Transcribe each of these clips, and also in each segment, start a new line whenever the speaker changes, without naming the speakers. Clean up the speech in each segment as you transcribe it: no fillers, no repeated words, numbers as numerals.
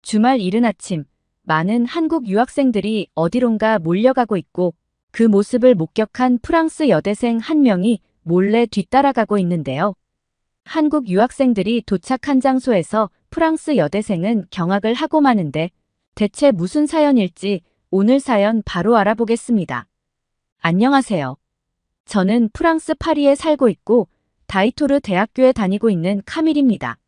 주말 이른 아침, 많은 한국 유학생들이 어디론가 몰려가고 있고 그 모습을 목격한 프랑스 여대생 한 명이 몰래 뒤따라가고 있는데요. 한국 유학생들이 도착한 장소에서 프랑스 여대생은 경악을 하고 마는데 대체 무슨 사연일지 오늘 사연 바로 알아보겠습니다. 안녕하세요. 저는 프랑스 파리에 살고 있고 다이토르 대학교에 다니고 있는 카밀입니다.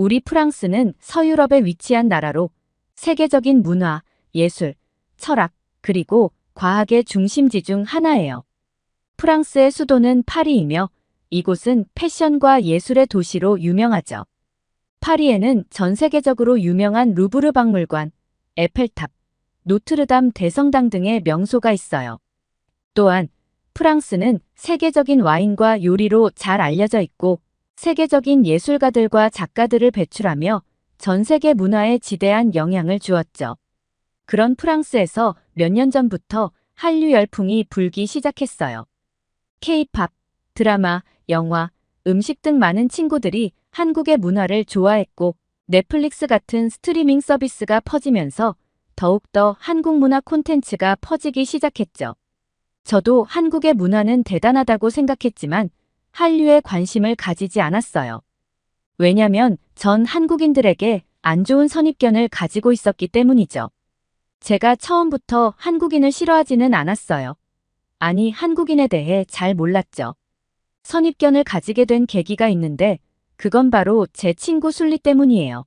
우리 프랑스는 서유럽에 위치한 나라로 세계적인 문화, 예술, 철학, 그리고 과학의 중심지 중 하나예요. 프랑스의 수도는 파리이며 이곳은 패션과 예술의 도시로 유명하죠. 파리에는 전 세계적으로 유명한 루브르 박물관, 에펠탑, 노트르담 대성당 등의 명소가 있어요. 또한 프랑스는 세계적인 와인과 요리로 잘 알려져 있고 세계적인 예술가들과 작가들을 배출하며 전 세계 문화에 지대한 영향을 주었죠. 그런 프랑스에서 몇 년 전부터 한류 열풍이 불기 시작했어요. K-팝, 드라마, 영화, 음식 등 많은 친구들이 한국의 문화를 좋아했고 넷플릭스 같은 스트리밍 서비스가 퍼지면서 더욱더 한국 문화 콘텐츠가 퍼지기 시작했죠. 저도 한국의 문화는 대단하다고 생각했지만 한류에 관심을 가지지 않았어요. 왜냐면 전 한국인들에게 안 좋은 선입견을 가지고 있었기 때문이죠. 제가 처음부터 한국인을 싫어하지는 않았어요. 아니, 한국인에 대해 잘 몰랐죠. 선입견을 가지게 된 계기가 있는데 그건 바로 제 친구 술리 때문이에요.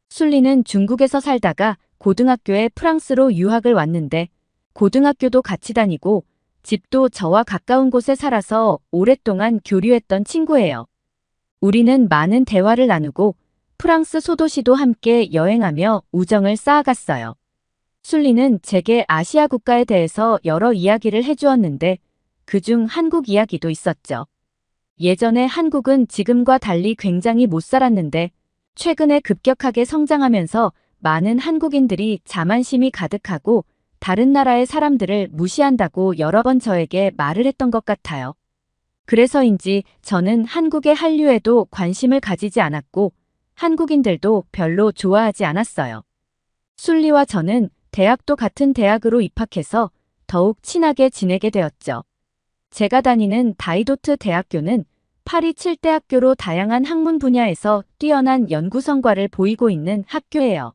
술리는 중국에서 살다가 고등학교에 프랑스로 유학을 왔는데 고등학교도 같이 다니고 집도 저와 가까운 곳에 살아서 오랫동안 교류했던 친구예요. 우리는 많은 대화를 나누고 프랑스 소도시도 함께 여행하며 우정을 쌓아갔어요. 술리는 제게 아시아 국가에 대해서 여러 이야기를 해주었는데 그중 한국 이야기도 있었죠. 예전에 한국은 지금과 달리 굉장히 못 살았는데 최근에 급격하게 성장하면서 많은 한국인들이 자만심이 가득하고 다른 나라의 사람들을 무시한다고 여러 번 저에게 말을 했던 것 같아요. 그래서인지 저는 한국의 한류에도 관심을 가지지 않았고 한국인들도 별로 좋아하지 않았어요. 술리와 저는 대학도 같은 대학으로 입학해서 더욱 친하게 지내게 되었죠. 제가 다니는 다이도트 대학교는 파리 7대학교로 다양한 학문 분야에서 뛰어난 연구 성과를 보이고 있는 학교예요.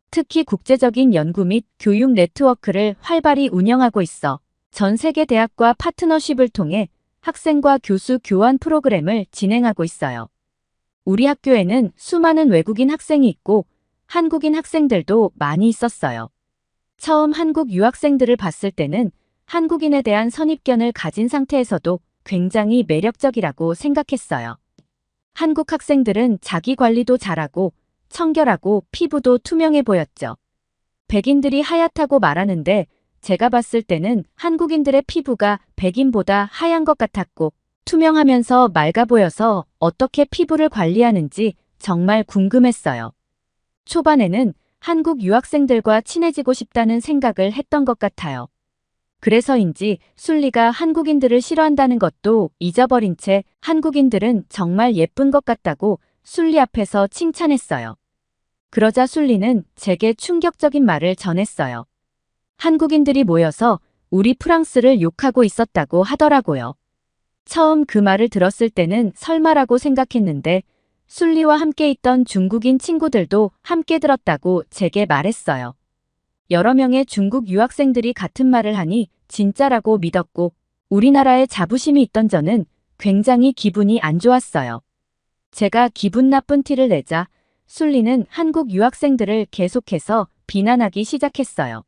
특히 국제적인 연구 및 교육 네트워크를 활발히 운영하고 있어 전 세계 대학과 파트너십을 통해 학생과 교수 교환 프로그램을 진행하고 있어요. 우리 학교에는 수많은 외국인 학생이 있고 한국인 학생들도 많이 있었어요. 처음 한국 유학생들을 봤을 때는 한국인에 대한 선입견을 가진 상태에서도 굉장히 매력적이라고 생각했어요. 한국 학생들은 자기 관리도 잘하고 청결하고 피부도 투명해 보였죠. 백인들이 하얗다고 말하는데 제가 봤을 때는 한국인들의 피부가 백인보다 하얀 것 같았고 투명하면서 맑아 보여서 어떻게 피부를 관리하는지 정말 궁금했어요. 초반에는 한국 유학생들과 친해지고 싶다는 생각을 했던 것 같아요. 그래서인지 술리가 한국인들을 싫어한다는 것도 잊어버린 채 한국인들은 정말 예쁜 것 같다고 술리 앞에서 칭찬했어요. 그러자 술리는 제게 충격적인 말을 전했어요. 한국인들이 모여서 우리 프랑스를 욕하고 있었다고 하더라고요. 처음 그 말을 들었을 때는 설마라고 생각했는데 술리와 함께 있던 중국인 친구들도 함께 들었다고 제게 말했어요. 여러 명의 중국 유학생들이 같은 말을 하니 진짜라고 믿었고 우리나라에 자부심이 있던 저는 굉장히 기분이 안 좋았어요. 제가 기분 나쁜 티를 내자 술리는 한국 유학생들을 계속해서 비난하기 시작했어요.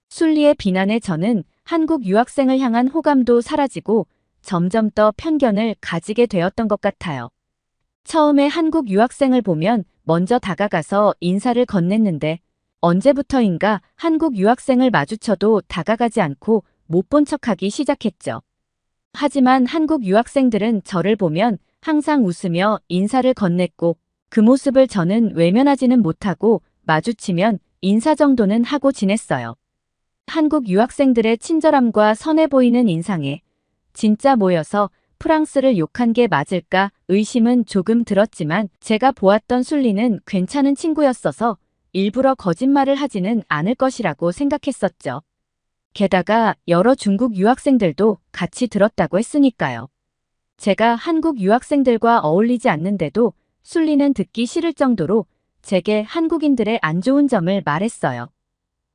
술리의 비난에 저는 한국 유학생을 향한 호감도 사라지고 점점 더 편견을 가지게 되었던 것 같아요. 처음에 한국 유학생을 보면 먼저 다가가서 인사를 건넸는데 언제부터인가 한국 유학생을 마주쳐도 다가가지 않고 못 본 척하기 시작했죠. 하지만 한국 유학생들은 저를 보면 항상 웃으며 인사를 건넸고 그 모습을 저는 외면하지는 못하고 마주치면 인사 정도는 하고 지냈어요. 한국 유학생들의 친절함과 선해 보이는 인상에 진짜 모여서 프랑스를 욕한 게 맞을까 의심은 조금 들었지만 제가 보았던 술리는 괜찮은 친구였어서 일부러 거짓말을 하지는 않을 것이라고 생각했었죠. 게다가 여러 중국 유학생들도 같이 들었다고 했으니까요. 제가 한국 유학생들과 어울리지 않는데도 순리는 듣기 싫을 정도로 제게 한국인들의 안 좋은 점을 말했어요.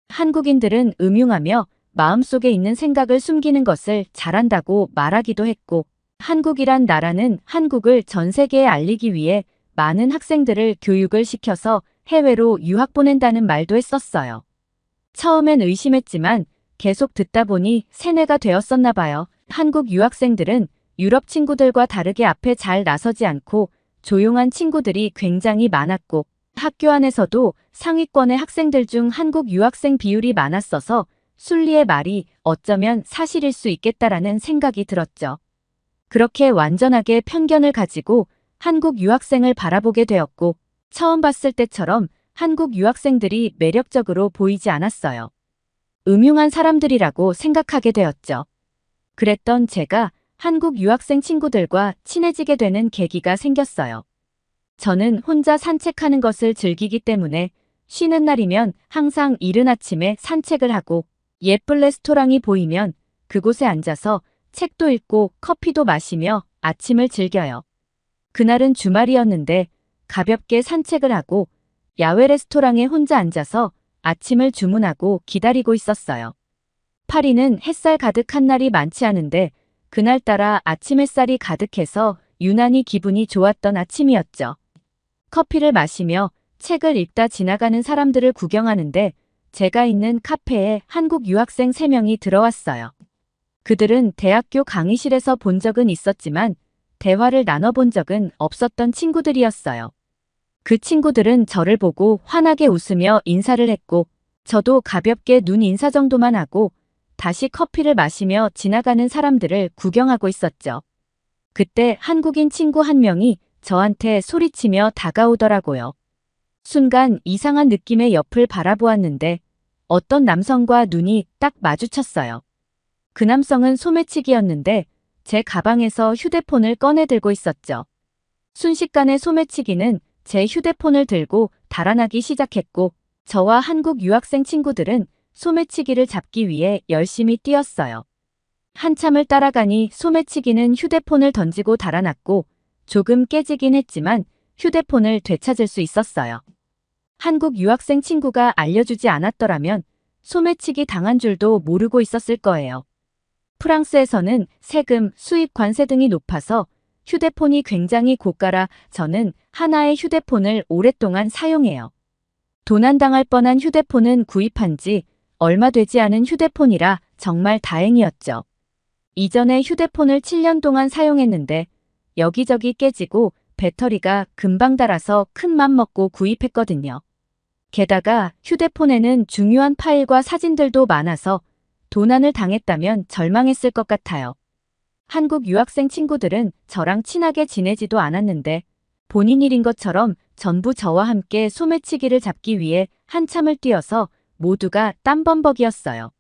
한국인들은 음흉하며 마음속에 있는 생각을 숨기는 것을 잘한다고 말하기도 했고, 한국이란 나라는 한국을 전 세계에 알리기 위해 많은 학생들을 교육을 시켜서 해외로 유학 보낸다는 말도 했었어요. 처음엔 의심했지만 계속 듣다 보니 세뇌가 되었었나 봐요. 한국 유학생들은 유럽 친구들과 다르게 앞에 잘 나서지 않고 조용한 친구들이 굉장히 많았고, 학교 안에서도 상위권의 학생들 중 한국 유학생 비율이 많았어서 순리의 말이 어쩌면 사실일 수 있겠다라는 생각이 들었죠. 그렇게 완전하게 편견을 가지고 한국 유학생을 바라보게 되었고, 처음 봤을 때처럼 한국 유학생들이 매력적으로 보이지 않았어요. 음흉한 사람들이라고 생각하게 되었죠. 그랬던 제가 한국 유학생 친구들과 친해지게 되는 계기가 생겼어요. 저는 혼자 산책하는 것을 즐기기 때문에 쉬는 날이면 항상 이른 아침에 산책을 하고, 예쁜 레스토랑이 보이면 그곳에 앉아서 책도 읽고 커피도 마시며 아침을 즐겨요. 그날은 주말이었는데 가볍게 산책을 하고 야외 레스토랑에 혼자 앉아서 아침을 주문하고 기다리고 있었어요. 파리는 햇살 가득한 날이 많지 않은데 그날따라 아침 햇살이 가득해서 유난히 기분이 좋았던 아침이었죠. 커피를 마시며 책을 읽다 지나가는 사람들을 구경하는데 제가 있는 카페에 한국 유학생 3명이 들어왔어요. 그들은 대학교 강의실에서 본 적은 있었지만 대화를 나눠본 적은 없었던 친구들이었어요. 그 친구들은 저를 보고 환하게 웃으며 인사를 했고, 저도 가볍게 눈 인사 정도만 하고 다시 커피를 마시며 지나가는 사람들을 구경하고 있었죠. 그때 한국인 친구 한 명이 저한테 소리치며 다가오더라고요. 순간 이상한 느낌의 옆을 바라보았는데 어떤 남성과 눈이 딱 마주쳤어요. 그 남성은 소매치기였는데 제 가방에서 휴대폰을 꺼내 들고 있었죠. 순식간에 소매치기는 제 휴대폰을 들고 달아나기 시작했고, 저와 한국 유학생 친구들은 소매치기를 잡기 위해 열심히 뛰었어요. 한참을 따라가니 소매치기는 휴대폰을 던지고 달아났고, 조금 깨지긴 했지만 휴대폰을 되찾을 수 있었어요. 한국 유학생 친구가 알려주지 않았더라면 소매치기 당한 줄도 모르고 있었을 거예요. 프랑스에서는 세금, 수입 관세 등이 높아서 휴대폰이 굉장히 고가라 저는 하나의 휴대폰을 오랫동안 사용해요. 도난당할 뻔한 휴대폰은 구입한 지 얼마 되지 않은 휴대폰이라 정말 다행이었죠. 이전에 휴대폰을 7년 동안 사용했는데 여기저기 깨지고 배터리가 금방 닳아서 큰 맘 먹고 구입했거든요. 게다가 휴대폰에는 중요한 파일과 사진들도 많아서 도난을 당했다면 절망했을 것 같아요. 한국 유학생 친구들은 저랑 친하게 지내지도 않았는데 본인 일인 것처럼 전부 저와 함께 소매치기를 잡기 위해 한참을 뛰어서 모두가 땀범벅이었어요.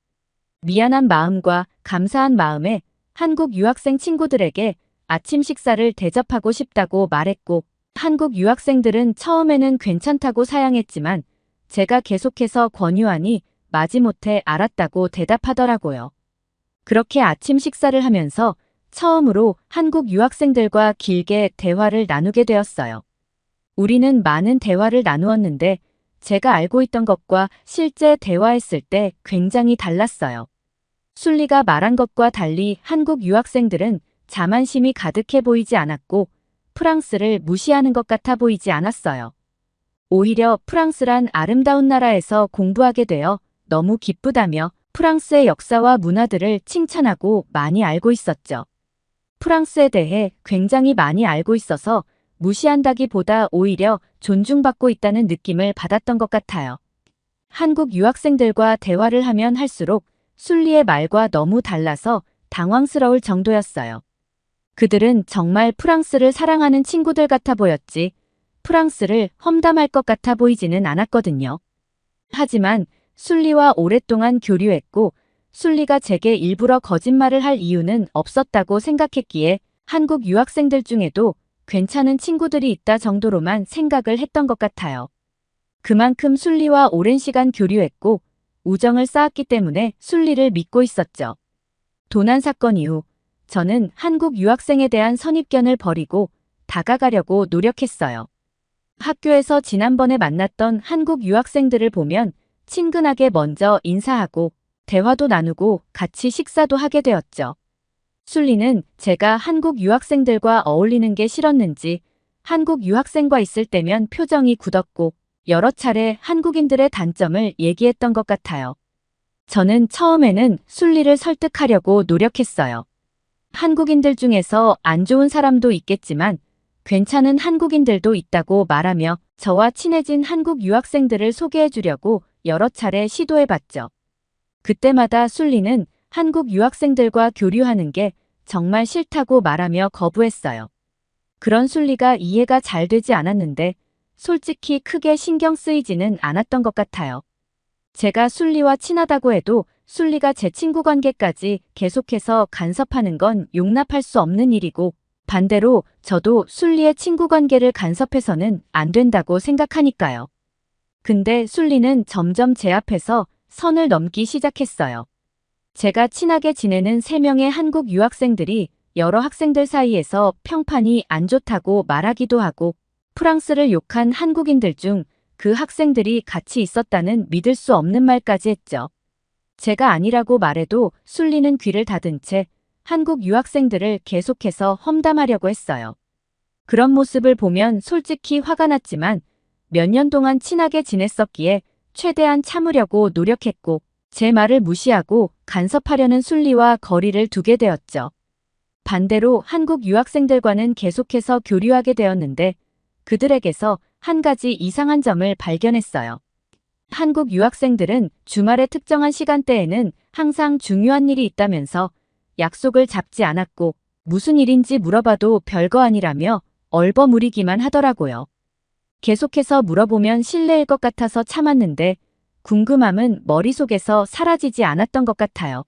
미안한 마음과 감사한 마음에 한국 유학생 친구들에게 아침 식사를 대접하고 싶다고 말했고, 한국 유학생들은 처음에는 괜찮다고 사양했지만 제가 계속해서 권유하니 마지못해 알았다고 대답하더라고요. 그렇게 아침 식사를 하면서 처음으로 한국 유학생들과 길게 대화를 나누게 되었어요. 우리는 많은 대화를 나누었는데 제가 알고 있던 것과 실제 대화했을 때 굉장히 달랐어요. 순리가 말한 것과 달리 한국 유학생들은 자만심이 가득해 보이지 않았고 프랑스를 무시하는 것 같아 보이지 않았어요. 오히려 프랑스란 아름다운 나라에서 공부하게 되어 너무 기쁘다며 프랑스의 역사와 문화들을 칭찬하고 많이 알고 있었죠. 프랑스에 대해 굉장히 많이 알고 있어서 무시한다기보다 오히려 존중받고 있다는 느낌을 받았던 것 같아요. 한국 유학생들과 대화를 하면 할수록 순리의 말과 너무 달라서 당황스러울 정도였어요. 그들은 정말 프랑스를 사랑하는 친구들 같아 보였지 프랑스를 험담할 것 같아 보이지는 않았거든요. 하지만 순리와 오랫동안 교류했고 순리가 제게 일부러 거짓말을 할 이유는 없었다고 생각했기에 한국 유학생들 중에도 괜찮은 친구들이 있다 정도로만 생각을 했던 것 같아요. 그만큼 순리와 오랜 시간 교류했고 우정을 쌓았기 때문에 순리를 믿고 있었죠. 도난 사건 이후 저는 한국 유학생에 대한 선입견을 버리고 다가가려고 노력했어요. 학교에서 지난번에 만났던 한국 유학생들을 보면 친근하게 먼저 인사하고 대화도 나누고 같이 식사도 하게 되었죠. 순리는 제가 한국 유학생들과 어울리는 게 싫었는지 한국 유학생과 있을 때면 표정이 굳었고 여러 차례 한국인들의 단점을 얘기했던 것 같아요. 저는 처음에는 순리를 설득하려고 노력했어요. 한국인들 중에서 안 좋은 사람도 있겠지만 괜찮은 한국인들도 있다고 말하며 저와 친해진 한국 유학생들을 소개해 주려고 여러 차례 시도해봤죠. 그때마다 순리는 한국 유학생들과 교류하는 게 정말 싫다고 말하며 거부했어요. 그런 순리가 이해가 잘 되지 않았는데 솔직히 크게 신경 쓰이지는 않았던 것 같아요. 제가 순리와 친하다고 해도 순리가 제 친구 관계까지 계속해서 간섭하는 건 용납할 수 없는 일이고 반대로 저도 순리의 친구 관계를 간섭해서는 안 된다고 생각하니까요. 근데 순리는 점점 제 앞에서 선을 넘기 시작했어요. 제가 친하게 지내는 3명의 한국 유학생들이 여러 학생들 사이에서 평판이 안 좋다고 말하기도 하고 프랑스를 욕한 한국인들 중 그 학생들이 같이 있었다는 믿을 수 없는 말까지 했죠. 제가 아니라고 말해도 순리는 귀를 닫은 채 한국 유학생들을 계속해서 험담하려고 했어요. 그런 모습을 보면 솔직히 화가 났지만 몇 년 동안 친하게 지냈었기에 최대한 참으려고 노력했고 제 말을 무시하고 간섭하려는 순리와 거리를 두게 되었죠. 반대로 한국 유학생들과는 계속해서 교류하게 되었는데 그들에게서 한 가지 이상한 점을 발견했어요. 한국 유학생들은 주말의 특정한 시간대에는 항상 중요한 일이 있다면서 약속을 잡지 않았고 무슨 일인지 물어봐도 별거 아니라며 얼버무리기만 하더라고요. 계속해서 물어보면 실례일 것 같아서 참았는데 궁금함은 머릿속에서 사라지지 않았던 것 같아요.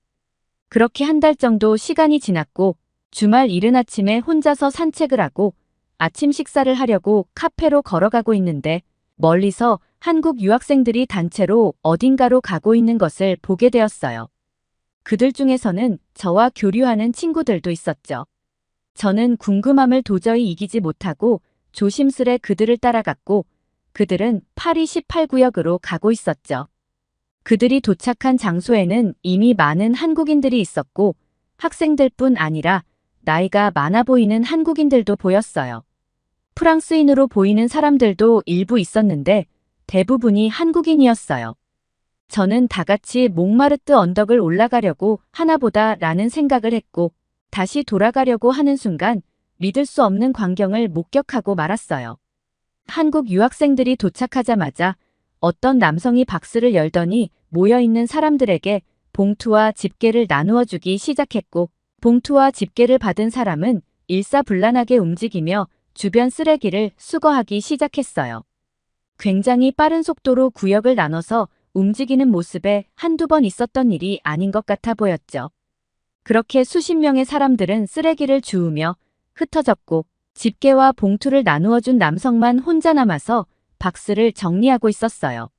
그렇게 한 달 정도 시간이 지났고 주말 이른 아침에 혼자서 산책을 하고 아침 식사를 하려고 카페로 걸어가고 있는데 멀리서 한국 유학생들이 단체로 어딘가로 가고 있는 것을 보게 되었어요. 그들 중에서는 저와 교류하는 친구들도 있었죠. 저는 궁금함을 도저히 이기지 못하고 조심스레 그들을 따라갔고 그들은 파리 18구역으로 가고 있었죠. 그들이 도착한 장소에는 이미 많은 한국인들이 있었고 학생들뿐 아니라 나이가 많아 보이는 한국인들도 보였어요. 프랑스인으로 보이는 사람들도 일부 있었는데 대부분이 한국인이었어요. 저는 다 같이 몽마르트 언덕을 올라가려고 하나보다 라는 생각을 했고 다시 돌아가려고 하는 순간 믿을 수 없는 광경을 목격하고 말았어요. 한국 유학생들이 도착하자마자 어떤 남성이 박스를 열더니 모여있는 사람들에게 봉투와 집게를 나누어 주기 시작했고 봉투와 집게를 받은 사람은 일사불란하게 움직이며 주변 쓰레기를 수거하기 시작했어요. 굉장히 빠른 속도로 구역을 나눠서 움직이는 모습에 한두 번 있었던 일이 아닌 것 같아 보였죠. 그렇게 수십 명의 사람들은 쓰레기를 주우며 흩어졌고 집게와 봉투를 나누어 준 남성만 혼자 남아서 박스를 정리하고 있었어요.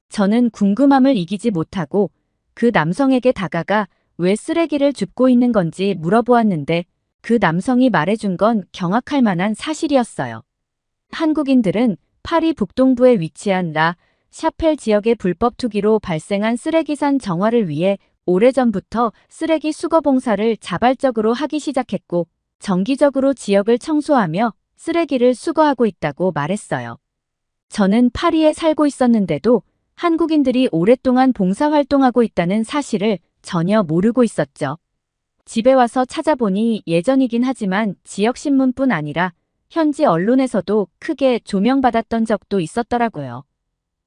저는 궁금함을 이기지 못하고 그 남성에게 다가가 왜 쓰레기를 줍고 있는 건지 물어보았는데 그 남성이 말해준 건 경악할 만한 사실이었어요. 한국인들은 파리 북동부에 위치한 라 샤펠 지역의 불법 투기로 발생한 쓰레기산 정화를 위해 오래전부터 쓰레기 수거 봉사를 자발적으로 하기 시작했고 정기적으로 지역을 청소하며 쓰레기를 수거하고 있다고 말했어요. 저는 파리에 살고 있었는데도 한국인들이 오랫동안 봉사활동하고 있다는 사실을 전혀 모르고 있었죠. 집에 와서 찾아보니 예전이긴 하지만 지역신문뿐 아니라 현지 언론에서도 크게 조명받았던 적도 있었더라고요.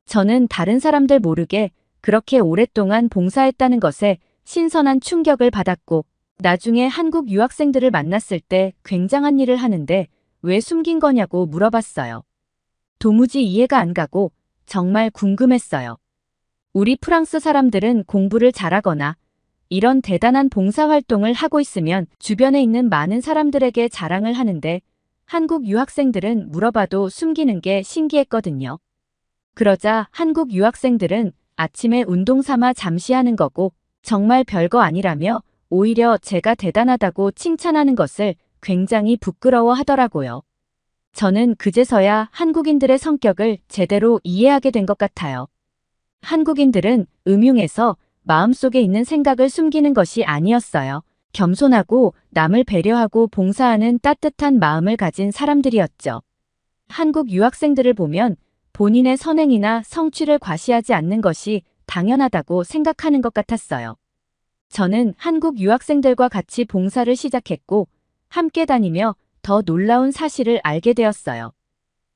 저는 다른 사람들 모르게 그렇게 오랫동안 봉사했다는 것에 신선한 충격을 받았고 나중에 한국 유학생들을 만났을 때 굉장한 일을 하는데 왜 숨긴 거냐고 물어봤어요. 도무지 이해가 안 가고 정말 궁금했어요. 우리 프랑스 사람들은 공부를 잘하거나 이런 대단한 봉사활동을 하고 있으면 주변에 있는 많은 사람들에게 자랑을 하는데 한국 유학생들은 물어봐도 숨기는 게 신기했거든요. 그러자 한국 유학생들은 아침에 운동 삼아 잠시 하는 거고 정말 별거 아니라며 오히려 제가 대단하다고 칭찬하는 것을 굉장히 부끄러워 하더라고요. 저는 그제서야 한국인들의 성격을 제대로 이해하게 된 것 같아요. 한국인들은 음흉해서 마음속에 있는 생각을 숨기는 것이 아니었어요. 겸손하고 남을 배려하고 봉사하는 따뜻한 마음을 가진 사람들이었죠. 한국 유학생들을 보면 본인의 선행이나 성취를 과시하지 않는 것이 당연하다고 생각하는 것 같았어요. 저는 한국 유학생들과 같이 봉사를 시작했고 함께 다니며 더 놀라운 사실을 알게 되었어요.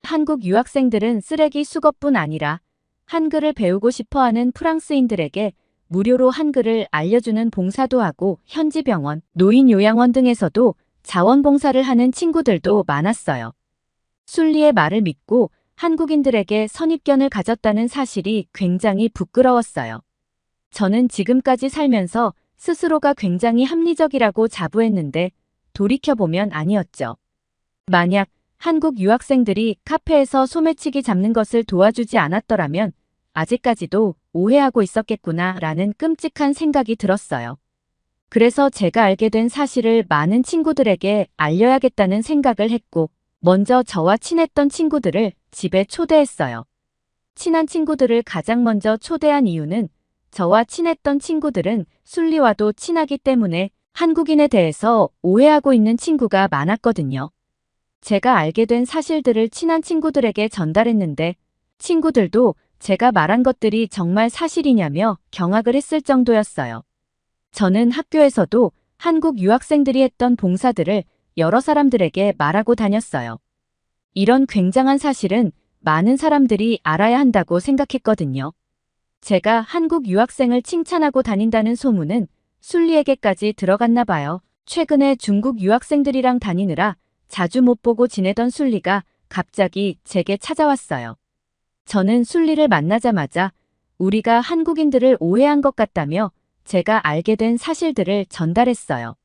한국 유학생들은 쓰레기 수거뿐 아니라 한글을 배우고 싶어하는 프랑스인들에게 무료로 한글을 알려주는 봉사도 하고 현지 병원, 노인요양원 등에서도 자원봉사를 하는 친구들도 많았어요. 순리의 말을 믿고 한국인들에게 선입견을 가졌다는 사실이 굉장히 부끄러웠어요. 저는 지금까지 살면서 스스로가 굉장히 합리적이라고 자부했는데 돌이켜보면 아니었죠. 만약 한국 유학생들이 카페에서 소매치기 잡는 것을 도와주지 않았더라면 아직까지도 오해하고 있었겠구나 라는 끔찍한 생각이 들었어요. 그래서 제가 알게 된 사실을 많은 친구들에게 알려야겠다는 생각을 했고 먼저 저와 친했던 친구들을 집에 초대했어요. 친한 친구들을 가장 먼저 초대한 이유는 저와 친했던 친구들은 순리와도 친하기 때문에 한국인에 대해서 오해하고 있는 친구가 많았거든요. 제가 알게 된 사실들을 친한 친구들에게 전달했는데 친구들도 제가 말한 것들이 정말 사실이냐며 경악을 했을 정도였어요. 저는 학교에서도 한국 유학생들이 했던 봉사들을 여러 사람들에게 말하고 다녔어요. 이런 굉장한 사실은 많은 사람들이 알아야 한다고 생각했거든요. 제가 한국 유학생을 칭찬하고 다닌다는 소문은 순리에게까지 들어갔나 봐요. 최근에 중국 유학생들이랑 다니느라 자주 못 보고 지내던 순리가 갑자기 제게 찾아왔어요. 저는 순리를 만나자마자 우리가 한국인들을 오해한 것 같다며 제가 알게 된 사실들을 전달했어요.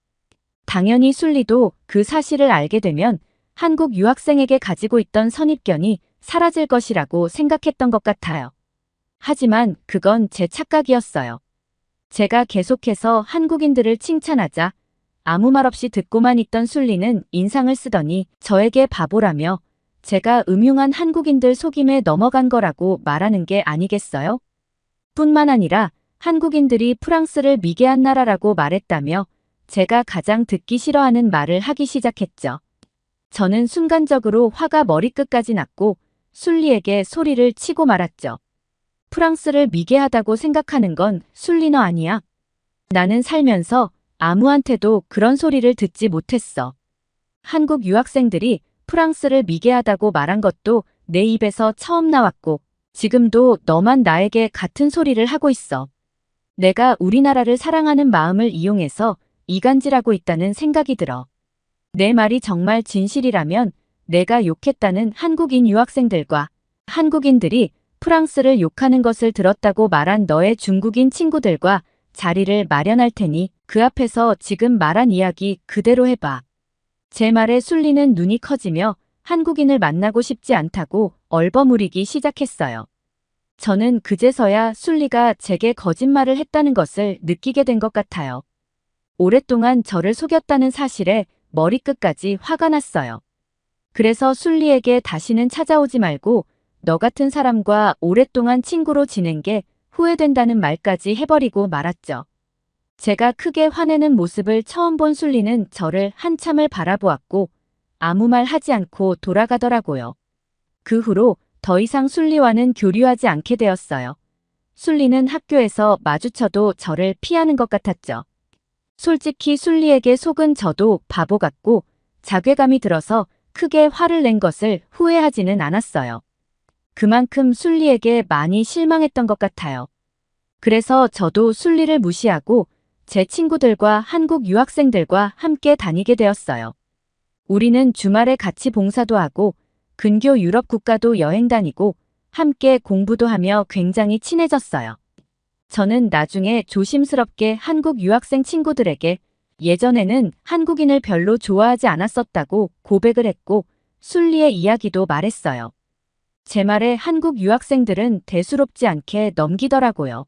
당연히 순리도 그 사실을 알게 되면 한국 유학생에게 가지고 있던 선입견이 사라질 것이라고 생각했던 것 같아요. 하지만 그건 제 착각이었어요. 제가 계속해서 한국인들을 칭찬하자 아무 말 없이 듣고만 있던 순리는 인상을 쓰더니 저에게 바보라며 제가 음흉한 한국인들 속임에 넘어간 거라고 말하는 게 아니겠어요? 뿐만 아니라 한국인들이 프랑스를 미개한 나라라고 말했다며 제가 가장 듣기 싫어하는 말을 하기 시작했죠. 저는 순간적으로 화가 머리끝까지 났고 순리에게 소리를 치고 말았죠. 프랑스를 미개하다고 생각하는 건 순리 너 아니야. 나는 살면서 아무한테도 그런 소리를 듣지 못했어. 한국 유학생들이 프랑스를 미개하다고 말한 것도 내 입에서 처음 나왔고 지금도 너만 나에게 같은 소리를 하고 있어. 내가 우리나라를 사랑하는 마음을 이용해서 이간질하고 있다는 생각이 들어. 내 말이 정말 진실이라면 내가 욕했다는 한국인 유학생들과 한국인들이 프랑스를 욕하는 것을 들었다고 말한 너의 중국인 친구들과 자리를 마련할 테니 그 앞에서 지금 말한 이야기 그대로 해봐. 제 말에 순리는 눈이 커지며 한국인을 만나고 싶지 않다고 얼버무리기 시작했어요. 저는 그제서야 순리가 제게 거짓말을 했다는 것을 느끼게 된 것 같아요. 오랫동안 저를 속였다는 사실에 머리끝까지 화가 났어요. 그래서 순리에게 다시는 찾아오지 말고 너 같은 사람과 오랫동안 친구로 지낸 게 후회된다는 말까지 해버리고 말았죠. 제가 크게 화내는 모습을 처음 본 순리는 저를 한참을 바라보았고 아무 말 하지 않고 돌아가더라고요. 그 후로 더 이상 순리와는 교류하지 않게 되었어요. 순리는 학교에서 마주쳐도 저를 피하는 것 같았죠. 솔직히 순리에게 속은 저도 바보 같고 자괴감이 들어서 크게 화를 낸 것을 후회하지는 않았어요. 그만큼 순리에게 많이 실망했던 것 같아요. 그래서 저도 순리를 무시하고 제 친구들과 한국 유학생들과 함께 다니게 되었어요. 우리는 주말에 같이 봉사도 하고 근교 유럽 국가도 여행 다니고 함께 공부도 하며 굉장히 친해졌어요. 저는 나중에 조심스럽게 한국 유학생 친구들에게 예전에는 한국인을 별로 좋아하지 않았었다고 고백을 했고 순리의 이야기도 말했어요. 제 말에 한국 유학생들은 대수롭지 않게 넘기더라고요.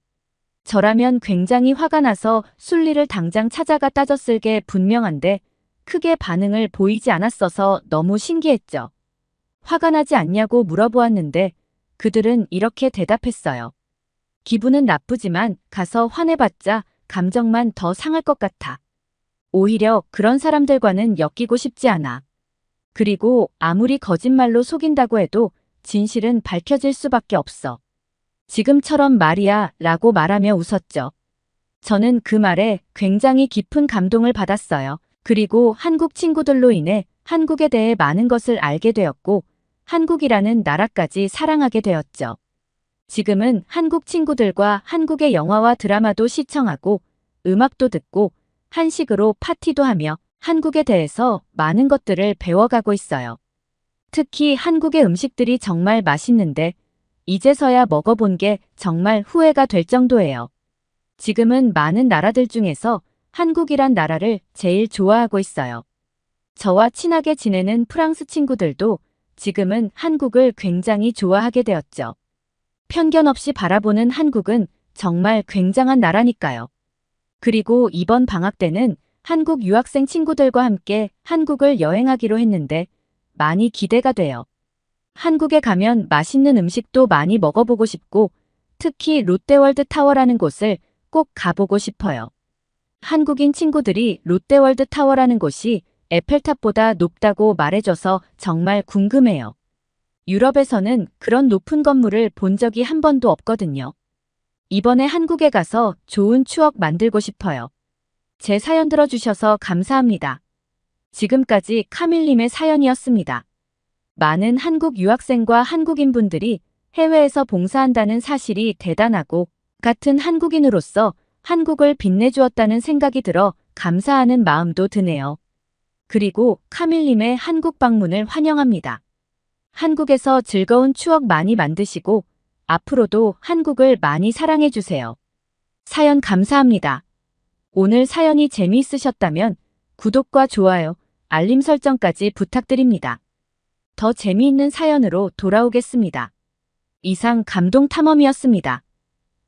저라면 굉장히 화가 나서 순리를 당장 찾아가 따졌을 게 분명한데 크게 반응을 보이지 않았어서 너무 신기했죠. 화가 나지 않냐고 물어보았는데 그들은 이렇게 대답했어요. 기분은 나쁘지만 가서 화내봤자 감정만 더 상할 것 같아. 오히려 그런 사람들과는 엮이고 싶지 않아. 그리고 아무리 거짓말로 속인다고 해도 진실은 밝혀질 수밖에 없어. 지금처럼 말이야 라고 말하며 웃었죠. 저는 그 말에 굉장히 깊은 감동을 받았어요. 그리고 한국 친구들로 인해 한국에 대해 많은 것을 알게 되었고 한국이라는 나라까지 사랑하게 되었죠. 지금은 한국 친구들과 한국의 영화와 드라마도 시청하고 음악도 듣고 한식으로 파티도 하며 한국에 대해서 많은 것들을 배워가고 있어요. 특히 한국의 음식들이 정말 맛있는데 이제서야 먹어본 게 정말 후회가 될 정도예요. 지금은 많은 나라들 중에서 한국이란 나라를 제일 좋아하고 있어요. 저와 친하게 지내는 프랑스 친구들도 지금은 한국을 굉장히 좋아하게 되었죠. 편견 없이 바라보는 한국은 정말 굉장한 나라니까요. 그리고 이번 방학 때는 한국 유학생 친구들과 함께 한국을 여행하기로 했는데 많이 기대가 돼요. 한국에 가면 맛있는 음식도 많이 먹어보고 싶고 특히 롯데월드 타워라는 곳을 꼭 가보고 싶어요. 한국인 친구들이 롯데월드 타워라는 곳이 에펠탑보다 높다고 말해줘서 정말 궁금해요. 유럽에서는 그런 높은 건물을 본 적이 한 번도 없거든요. 이번에 한국에 가서 좋은 추억 만들고 싶어요. 제 사연 들어주셔서 감사합니다. 지금까지 카밀님의 사연이었습니다. 많은 한국 유학생과 한국인분들이 해외에서 봉사한다는 사실이 대단하고 같은 한국인으로서 한국을 빛내주었다는 생각이 들어 감사하는 마음도 드네요. 그리고 카밀님의 한국 방문을 환영합니다. 한국에서 즐거운 추억 많이 만드시고 앞으로도 한국을 많이 사랑해주세요. 사연 감사합니다. 오늘 사연이 재미있으셨다면 구독과 좋아요, 알림 설정까지 부탁드립니다. 더 재미있는 사연으로 돌아오겠습니다. 이상 감동 탐험이었습니다.